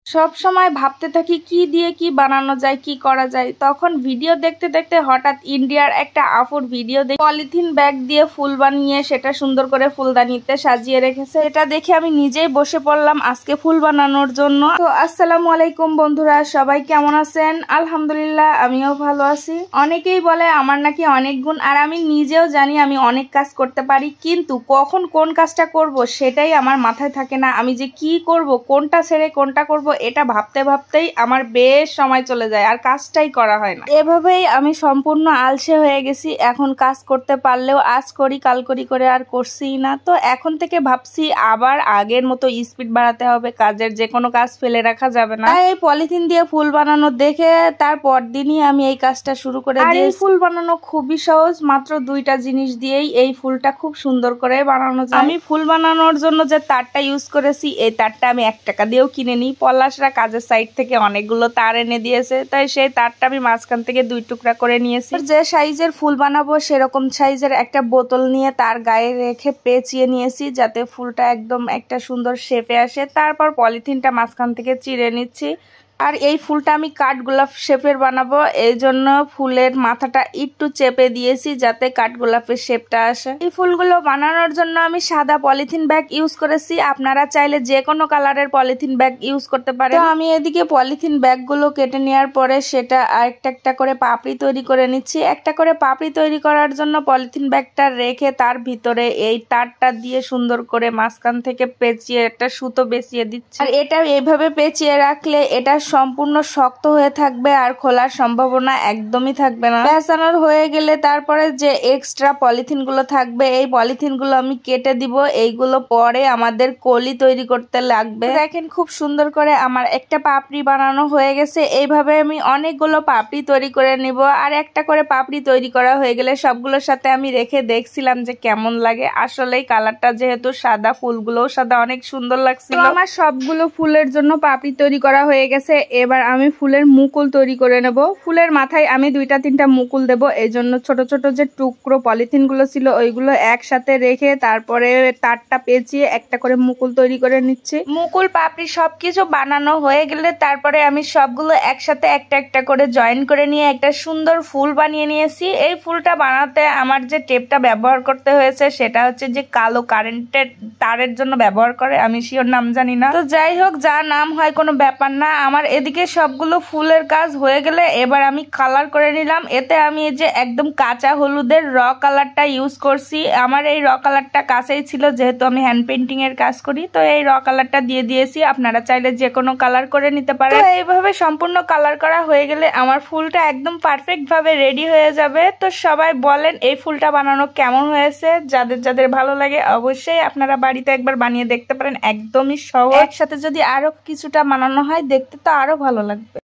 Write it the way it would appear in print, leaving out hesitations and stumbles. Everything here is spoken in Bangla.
সব সময় ভাবতে থাকি কি দিয়ে কি বানানো যায়, কি করা যায়। তখন ভিডিও দেখতে দেখতে হঠাৎ ইন্ডিয়ার একটা আপুর ভিডিও দেখে পলিথিন ব্যাগ দিয়ে ফুল বানিয়ে সেটা সুন্দর করে ফুলদানিতে সাজিয়ে রেখেছে। এটা দেখে আমি নিজেই বসে পড়লাম আজকে ফুল বানানোর জন্য। তো আসসালামু আলাইকুম বন্ধুরা, সবাই কেমন আছেন? আলহামদুলিল্লাহ, আমিও ভালো আছি। অনেকেই বলে আমার নাকি অনেক গুণ, আর আমি নিজেও জানি আমি অনেক কাজ করতে পারি, কিন্তু কখন কোন কাজটা করব সেটাই আমার মাথায় থাকে না। আমি যে কি করব, কোনটা ছেড়ে কোনটা করব, এটা ভাবতে ভাবতেই আমার বেশ সময় চলে যায় আর কাজটাই করা হয় না। এভাবেই আমি সম্পূর্ণ আলসে হয়ে গেছি। এখন কাজ করতে পারলেও আজ করি কাল করি করে আর করছিই না। তো এখন থেকে ভাবছি আবার আগের মতো স্পিড বাড়াতে হবে, কাজের যে কোনো কাজ ফেলে রাখা যাবে না। এই পলিথিন দিয়ে ফুল বানানো দেখে তারপর দিনই আমি এই কাজটা শুরু করে দিই। এই ফুল বানানো খুবই সহজ, মাত্র দুইটা জিনিস দিয়েই এই ফুলটা খুব সুন্দর করে বানানো যায়। আমি ফুল বানানোর জন্য যে তারটা ইউজ করেছি, এই তারটা আমি 1 টাকা দিয়েও কিনে নিই। পলাশরা কাজের সাইড থেকে অনেকগুলো তার এনে দিয়েছে, তাই সেই তারটা আমি মাঝখান থেকে 2 টুকরা করে নিয়েছি। যে সাইজের ফুল বানাবো সেরকম সাইজের একটা বোতল নিয়ে তার গায়ে রেখে পেঁচিয়ে নিয়েছি, যাতে ফুলটা একদম একটা সুন্দর শেপে আসে। তারপর পলিথিনটা মাঝখান থেকে চিড়ে নিচ্ছি। আর এই ফুলটা আমি কাঠগোলাপ শেপের বানাবো, এই জন্য ফুলের মাথাটা একটু চেপে দিয়েছি যাতে কাঠগোলাপের শেপটা আসে। এই ফুলগুলো বানানোর জন্য আমি সাদা পলিথিন ব্যাগ ইউজ করেছি, আপনারা চাইলে যে কোনো কালারের পলিথিন ব্যাগ ইউজ করতে পারেন। তো আমি এদিকে পলিথিন ব্যাগগুলো কেটে নেওয়ার পরে সেটা আরেকটা একটা করে পাপড়ি তৈরি করে নিচ্ছি। একটা করে পাপড়ি তৈরি করার জন্য পলিথিন ব্যাগটা রেখে তার ভিতরে এই তারটা দিয়ে সুন্দর করে মাঝখান থেকে পেঁচিয়ে একটা সুতো বেঁচিয়ে দিচ্ছি। আর এটা এইভাবে পেঁচিয়ে রাখলে এটা সম্পূর্ণ শক্ত হয়ে থাকবে আর খোলার সম্ভাবনা একদমই থাকবে না। পেঁচানোর হয়ে গেলে তারপরে যে এক্সট্রা পলিথিন গুলো থাকবে, এই পলিথিন গুলো আমি কেটে দিব। এইগুলো পরে আমাদের কলি তৈরি করতে লাগবে। দেখেন খুব সুন্দর করে আমার একটা পাপড়ি বানানো হয়ে গেছে। এইভাবে আমি অনেকগুলো পাপড়ি তৈরি করে নিব। আর একটা করে পাপড়ি তৈরি করা হয়ে গেলে সবগুলোর সাথে আমি রেখে দেখছিলাম যে কেমন লাগে। আসলেই কালারটা যেহেতু সাদা, ফুলগুলোও সাদা, অনেক সুন্দর লাগছিল। আমার সবগুলো ফুলের জন্য পাপড়ি তৈরি করা হয়ে গেছে। এবার আমি ফুলের মুকুল তৈরি করে নেব। ফুলের মাথায় আমি 2-3টা মুকুল দেব, এই জন্য ছোট ছোট যে টুকরো পলিথিন গুলো ছিল ওইগুলো একসাথে রেখে তারপরে তারটা পেঁচিয়ে একটা করে মুকুল তৈরি করে নিচ্ছি। মুকুল, পাপড়ি সবকিছু বানানো হয়ে গেলে তারপরে আমি সবগুলো একসাথে একটা একটা করে জয়েন করে নিয়ে একটা সুন্দর ফুল বানিয়ে নিয়েছি। এই ফুলটা বানাতে আমার যে টেপটা ব্যবহার করতে হয়েছে সেটা হচ্ছে যে কালো কারেন্টের তারের জন্য ব্যবহার করে, আমি শিওর নাম জানি না। তো যাই হোক, যা নাম হয় কোনো ব্যাপার না। আমার এদিকে সবগুলো ফুলের কাজ হয়ে গেলে এবার আমি কালার করে নিলাম। এতে আমি এই যে একদম কাঁচা হলুদের র কালারটা ইউজ করছি। আমার এই র কালারটা কাছেই ছিল, যেহেতু আমি হ্যান্ড পেন্টিং এর কাজ করি, তো এই র কালারটা দিয়ে দিয়েছি। আপনারা চাইলে যে কোনো কালার করে নিতে পারেন। তো এইভাবে সম্পূর্ণ কালার করা হয়ে গেলে আমার ফুলটা একদম পারফেক্ট ভাবে রেডি হয়ে যাবে। তো সবাই বলেন এই ফুলটা বানানো কেমন হয়েছে। যাদের যাদের ভালো লাগে অবশ্যই আপনারা বাড়িতে একবার বানিয়ে দেখতে পারেন, একদমই সহজ। একসাথে যদি আরো কিছুটা বানানো হয় দেখতে তো আরো ভালো লাগবে।